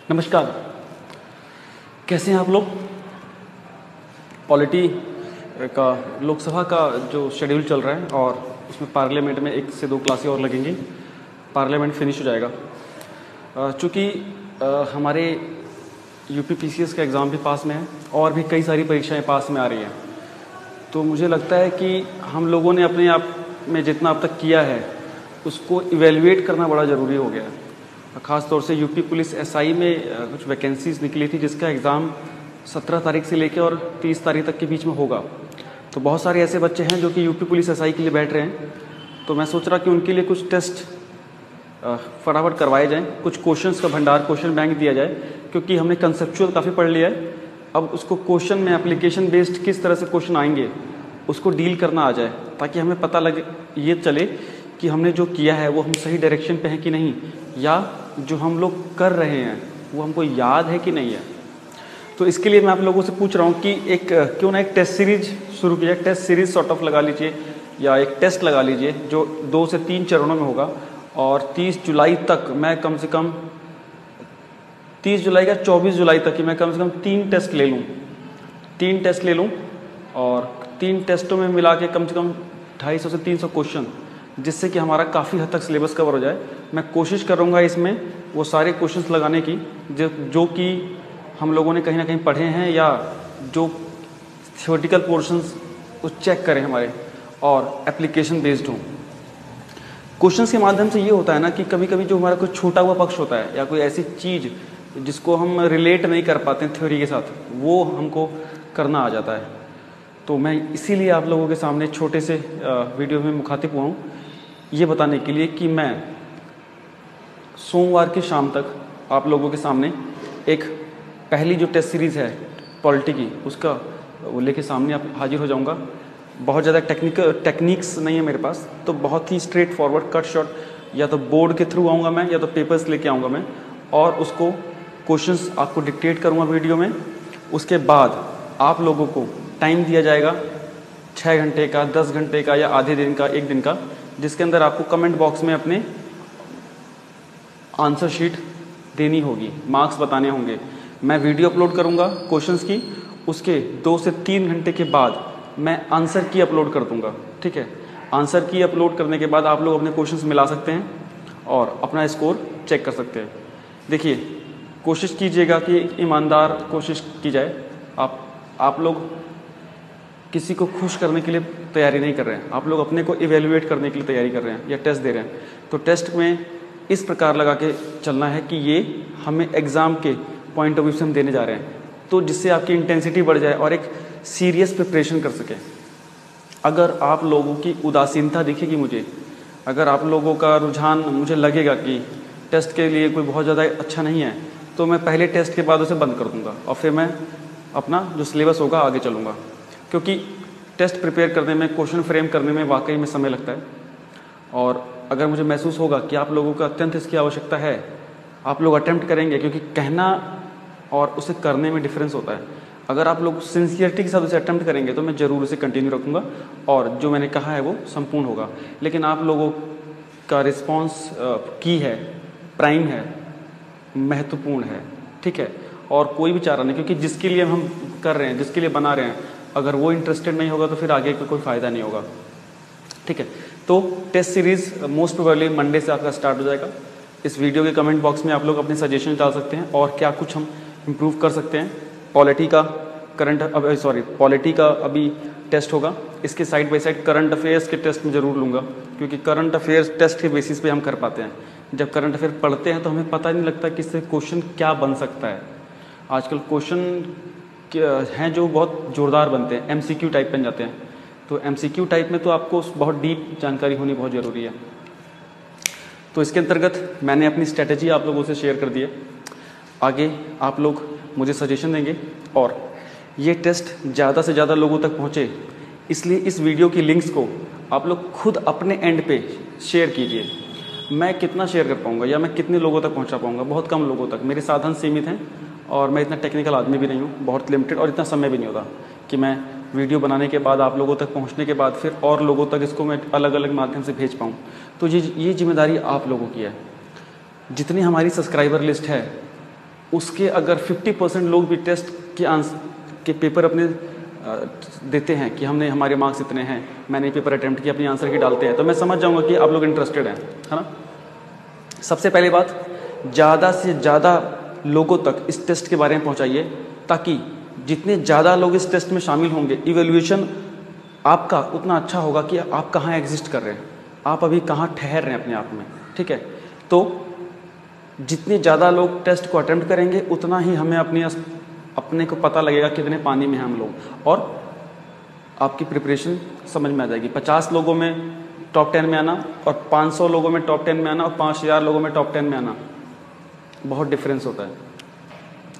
नमस्कार, कैसे हैं आप लोग। पॉलिटी का लोकसभा का जो शेड्यूल चल रहा है और उसमें पार्लियामेंट में 1 से 2 क्लासें और लगेंगी, पार्लियामेंट फिनिश हो जाएगा। चूँकि हमारे यूपी पीसीएस का एग्ज़ाम भी पास में है और भी कई सारी परीक्षाएं पास में आ रही हैं, तो मुझे लगता है कि हम लोगों ने अपने आप में जितना अब तक किया है उसको इवेल्युएट करना बड़ा ज़रूरी हो गया है। ख़ास तौर से यूपी पुलिस एसआई में कुछ वैकेंसीज़ निकली थी जिसका एग्ज़ाम 17 तारीख से लेकर और 30 तारीख तक के बीच में होगा। तो बहुत सारे ऐसे बच्चे हैं जो कि यूपी पुलिस एसआई के लिए बैठ रहे हैं, तो मैं सोच रहा कि उनके लिए कुछ टेस्ट फटाफट करवाए जाएं, कुछ क्वेश्चंस का भंडार, क्वेश्चन बैंक दिया जाए, क्योंकि हमने कंसेप्चुअल काफ़ी पढ़ लिया है। अब उसको क्वेश्चन में एप्लीकेशन बेस्ड किस तरह से क्वेश्चन आएंगे उसको डील करना आ जाए, ताकि हमें पता लगे, ये चले कि हमने जो किया है वो हम सही डायरेक्शन पे हैं कि नहीं, या जो हम लोग कर रहे हैं वो हमको याद है कि नहीं है। तो इसके लिए मैं आप लोगों से पूछ रहा हूँ कि क्यों ना एक टेस्ट सीरीज शुरू की जाए। टेस्ट सीरीज सॉर्ट ऑफ लगा लीजिए या एक टेस्ट लगा लीजिए जो 2 से 3 चरणों में होगा, और 30 जुलाई तक मैं कम से कम 30 जुलाई का 24 जुलाई तक ही मैं कम से कम 3 टेस्ट ले लूँ, 3 टेस्ट ले लूँ, और 3 टेस्टों में मिला के कम से कम 250 से 300 क्वेश्चन, जिससे कि हमारा काफ़ी हद तक सिलेबस कवर हो जाए। मैं कोशिश करूँगा इसमें वो सारे क्वेश्चंस लगाने की जो कि हम लोगों ने कहीं ना कहीं पढ़े हैं, या जो थ्योरेटिकल पोर्शंस वो चेक करें हमारे और एप्लीकेशन बेस्ड हों। क्वेश्चंस के माध्यम से ये होता है ना कि कभी कभी जो हमारा कोई छूटा हुआ पक्ष होता है या कोई ऐसी चीज़ जिसको हम रिलेट नहीं कर पाते हैं थ्योरी के साथ, वो हमको करना आ जाता है। तो मैं इसीलिए आप लोगों के सामने छोटे से वीडियो में मुखातिब हुआ हूँ, ये बताने के लिए कि मैं सोमवार की शाम तक आप लोगों के सामने एक पहली जो टेस्ट सीरीज़ है पॉलिटी की, उसका वो लेके सामने आप हाजिर हो जाऊंगा। बहुत ज़्यादा टेक्निक्स नहीं है मेरे पास, तो बहुत ही स्ट्रेट फॉरवर्ड कट शॉट, या तो बोर्ड के थ्रू आऊँगा मैं या तो पेपर्स लेके आऊँगा मैं, और उसको क्वेश्चंस आपको डिक्टेट करूँगा वीडियो में। उसके बाद आप लोगों को टाइम दिया जाएगा 6 घंटे का, 10 घंटे का, या आधे दिन का, 1 दिन का, जिसके अंदर आपको कमेंट बॉक्स में अपने आंसर शीट देनी होगी, मार्क्स बताने होंगे। मैं वीडियो अपलोड करूंगा क्वेश्चंस की, उसके 2 से 3 घंटे के बाद मैं आंसर की अपलोड कर दूंगा। ठीक है, आंसर की अपलोड करने के बाद आप लोग अपने क्वेश्चंस मिला सकते हैं और अपना स्कोर चेक कर सकते हैं। देखिए, कोशिश कीजिएगा कि ईमानदार कोशिश की जाए। आप लोग किसी को खुश करने के लिए तैयारी नहीं कर रहे हैं, आप लोग अपने को इवेल्युएट करने के लिए तैयारी कर रहे हैं या टेस्ट दे रहे हैं। तो टेस्ट में इस प्रकार लगा के चलना है कि ये हमें एग्ज़ाम के पॉइंट ऑफ व्यू से हम देने जा रहे हैं, तो जिससे आपकी इंटेंसिटी बढ़ जाए और एक सीरियस प्रिपरेशन कर सकें। अगर आप लोगों की उदासीनता दिखेगी मुझे, अगर आप लोगों का रुझान मुझे लगेगा कि टेस्ट के लिए कोई बहुत ज़्यादा अच्छा नहीं है, तो मैं पहले टेस्ट के बाद उसे बंद कर दूँगा और फिर मैं अपना जो सिलेबस होगा आगे चलूँगा। क्योंकि टेस्ट प्रिपेयर करने में, क्वेश्चन फ्रेम करने में वाकई में समय लगता है, और अगर मुझे महसूस होगा कि आप लोगों को अत्यंत इसकी आवश्यकता है, आप लोग अटेम्प्ट करेंगे, क्योंकि कहना और उसे करने में डिफरेंस होता है। अगर आप लोग सिंसियरिटी के साथ उसे अटेम्प्ट करेंगे तो मैं ज़रूर उसे कंटिन्यू रखूँगा और जो मैंने कहा है वो संपूर्ण होगा। लेकिन आप लोगों का रिस्पॉन्स की है, प्राइम है, महत्वपूर्ण है। ठीक है, और कोई भी चारा नहीं, क्योंकि जिसके लिए हम कर रहे हैं, जिसके लिए बना रहे हैं, अगर वो इंटरेस्टेड नहीं होगा तो फिर आगे का कोई फ़ायदा नहीं होगा। ठीक है, तो test series most probably Monday से आपका स्टार्ट हो जाएगा। इस वीडियो के कमेंट बॉक्स में आप लोग अपने सजेशन डाल सकते हैं और क्या कुछ हम इम्प्रूव कर सकते हैं। पॉलिटी का अभी टेस्ट होगा, इसके side by side current affairs के टेस्ट में ज़रूर लूँगा, क्योंकि करंट अफेयर्स टेस्ट के बेसिस पे हम कर पाते हैं। जब करंट अफेयर पढ़ते हैं तो हमें पता नहीं लगता कि इससे क्वेश्चन क्या बन सकता है। आजकल क्वेश्चन हैं जो बहुत ज़ोरदार बनते हैं, MCQ टाइप बन जाते हैं। तो MCQ टाइप में तो आपको बहुत डीप जानकारी होनी बहुत ज़रूरी है। तो इसके अंतर्गत मैंने अपनी स्ट्रेटजी आप लोगों से शेयर कर दी है। आगे आप लोग मुझे सजेशन देंगे और ये टेस्ट ज़्यादा से ज़्यादा लोगों तक पहुँचे, इसलिए इस वीडियो की लिंक्स को आप लोग खुद अपने एंड पे शेयर कीजिए। मैं कितना शेयर कर पाऊँगा या मैं कितने लोगों तक पहुँचा पाऊँगा? बहुत कम लोगों तक। मेरे साधन सीमित हैं और मैं इतना टेक्निकल आदमी भी नहीं हूँ, बहुत लिमिटेड, और इतना समय भी नहीं होता कि मैं वीडियो बनाने के बाद आप लोगों तक पहुँचने के बाद फिर और लोगों तक इसको मैं अलग अलग माध्यम से भेज पाऊँ। तो ये जिम्मेदारी आप लोगों की है। जितनी हमारी सब्सक्राइबर लिस्ट है उसके अगर 50% लोग भी टेस्ट के आंसर के पेपर अपने देते हैं कि हमने हमारे मार्क्स इतने हैं, मैंने पेपर अटैम्प्ट किया, अपनी आंसर की डालते हैं, तो मैं समझ जाऊंगा कि आप लोग इंटरेस्टेड हैं, है ना। सबसे पहली बात, ज़्यादा से ज़्यादा लोगों तक इस टेस्ट के बारे में पहुंचाइए, ताकि जितने ज़्यादा लोग इस टेस्ट में शामिल होंगे, इवैल्यूएशन आपका उतना अच्छा होगा कि आप कहाँ एग्जिस्ट कर रहे हैं, आप अभी कहाँ ठहर रहे हैं अपने आप में, ठीक है। तो जितने ज़्यादा लोग टेस्ट को अटेम्प्ट करेंगे उतना ही हमें अपने को पता लगेगा कितने पानी में हैं हम लोग, और आपकी प्रिपरेशन समझ में आ जाएगी। 50 लोगों में टॉप 10 में आना और 500 लोगों में टॉप 10 में आना और 5000 लोगों में टॉप 10 में आना, बहुत डिफरेंस होता है,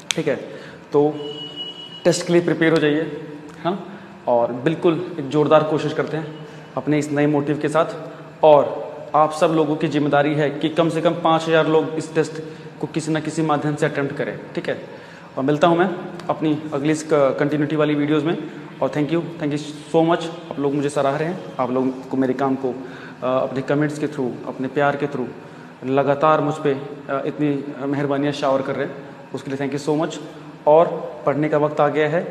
ठीक है। तो टेस्ट के लिए प्रिपेयर हो जाइए, हाँ, और बिल्कुल एक जोरदार कोशिश करते हैं अपने इस नए मोटिव के साथ। और आप सब लोगों की जिम्मेदारी है कि कम से कम 5000 लोग इस टेस्ट को किसी न किसी माध्यम से अटेम्प्ट करें, ठीक है। और मिलता हूं मैं अपनी अगली इस कंटिन्यूटी वाली वीडियोस में, और थैंक यू सो मच। आप लोग मुझे सराह रहे हैं, आप लोगों को मेरे काम को अपने कमेंट्स के थ्रू, अपने प्यार के थ्रू लगातार मुझ पर इतनी मेहरबानियाँ शावर कर रहे हैं, उसके लिए थैंक यू सो मच। और पढ़ने का वक्त आ गया है,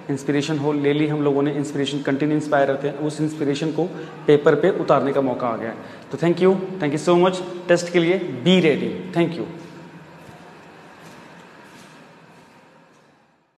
इंस्पिरेशन हो ले ली हम लोगों ने, इंस्पिरेशन कंटिन्यू इंस्पायर रहते हैं, उस इंस्पिरेशन को पेपर पे उतारने का मौका आ गया है। तो thank you so much. Test के लिए बी रेडी। Thank you.